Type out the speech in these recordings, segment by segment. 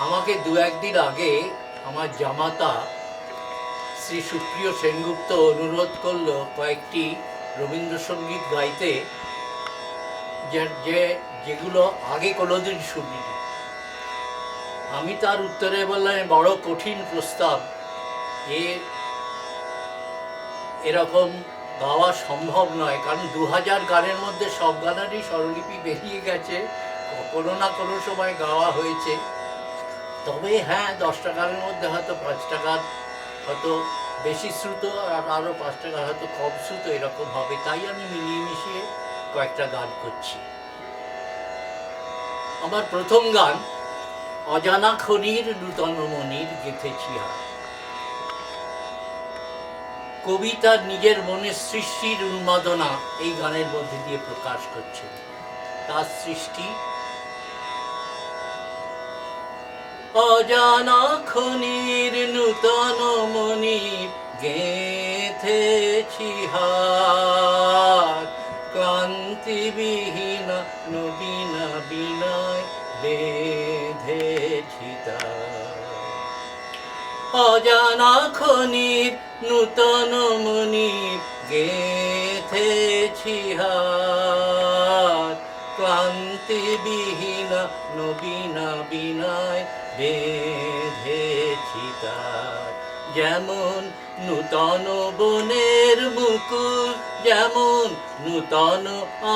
আমাকে দু একদিন আগে আমার জামাতা শ্রী সুপ্রিয় সেনগুপ্ত অনুরোধ করলো কয়েকটি রবীন্দ্রসঙ্গীত গাইতে, যেগুলো আগে কোনোদিন শুনিনি। আমি তার উত্তরে বললাম, বড় কঠিন প্রস্তাব, এরকম গাওয়া সম্ভব নয়, কারণ 2000 গানের মধ্যে সব গানেরই স্বরলিপি বেরিয়ে গেছে, কোনো না কোনো সময় গাওয়া হয়েছে। তবে হ্যাঁ, 10টা গানের মধ্যে হয়তো 5টা গান হয়তো বেশি শ্রুত, আর আরও 5টা গান হয়তো কম শ্রুত, এরকম হবে। তাই আমি মিলিয়ে মিশিয়ে কয়েকটা গান করছি। আমার প্রথম গান অজানা খনির নূতন মনির গেঁথেছি হার। কবিতার নিজের মনের সৃষ্টির উন্মাদনা এই গানের মধ্যে দিয়ে প্রকাশ করছে। তার সৃষ্টি অজানা খনির নূতন মনির গেঁথেছি হার, ক্লান্তিবিহীন নবীন বিনয় বেঁধেছি তার। অজানা খনির নূতন মনির গেঁথেছি হার, ক্লান্তিবিহীন নবীন বিনয় বেঁধেছি তার। যেমন নূতন বনের মুকুল, যেমন নূতন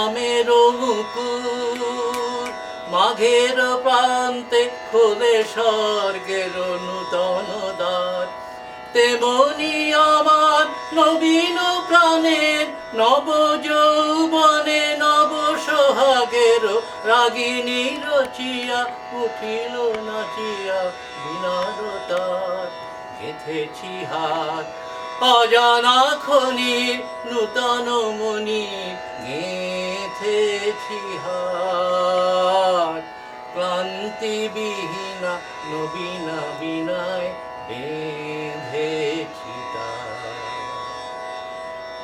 আমের মুকুল, মাঘের প্রান্তে খোলে স্বর্গের নূতন দ্বার, তেমনি আমার নবীন প্রাণের নব যৌবনে নব সোহাগের রাগিনী রচিয়া উঠিল নাচিয়া বিনার তার। গেঁথেছি হার অজানা খনির নূতন মনির গেঁথেছি হার, ক্লান্তিবিহীন নবীন বিনয় বেঁধেছি তার।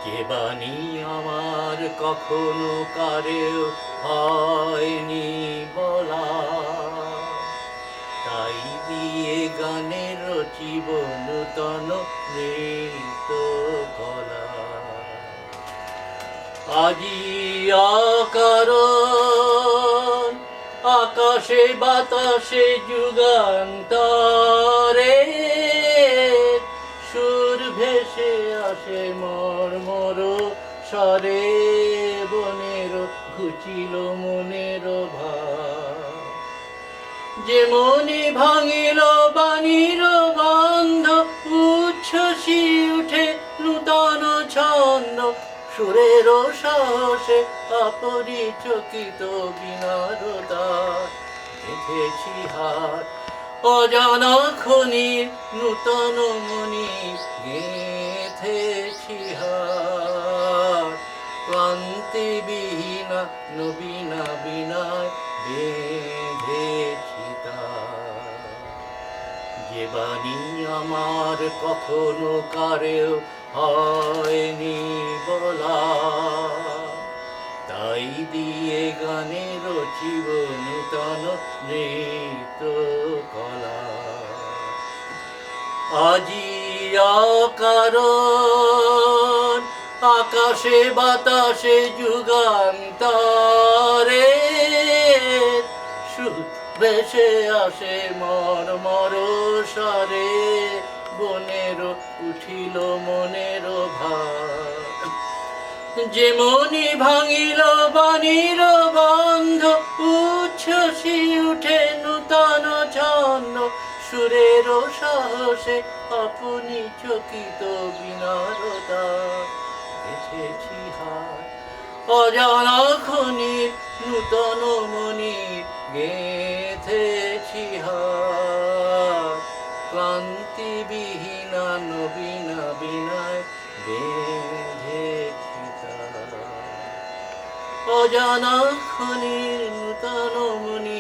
যে বাণী আমার কখনো কারেও হয়নি বলা, তাই দিয়ে গানে রচিব নূতন নৃত্য কলা। আজি অকারণ আকাশে বাতাসে যুগান্তরে সুর ভেসে আসে মর্মর স্বরে, বনের ঘুচিল মনের ভার। যে মনি ভাঙিল বাণীর বন্ধ, উচ্ছ্বসী উঠে নূতন ছন্দ, সুরের সাহসে অপরিচকিত বিনার দ্বার। গেঁথেছি হার অজানা খনির নূতন মনির গেঁথেছি হার, ক্লান্তিবিহীন নবীন বিনয় বেঁধেছি তার। যে বাণী আমার কখনো কারেও হয়নি বলা, তাই দিয়ে গানে রচিব নূতন নৃত্য কলা। আজি অকারণ আকাশে বাতাসে যুগান্তরে সুর ভেসে আসে মর্মর স্বরে, বনের উঠিল মনের ভার। যে মনি ভাঙিল বাণীর বন্ধ, উচ্ছ্বসী উঠে নূতন ছন্দ, সুরের সাহসে আপনি চকিত বিনার দ্বার। গেঁথেছি হার অজানা খনির নূতন মনির গেঁথেছি হার, ক্লান্তিবিহীন নবীন বিনয় বেঁধেছি তার। অজানা খনির নূতন মনির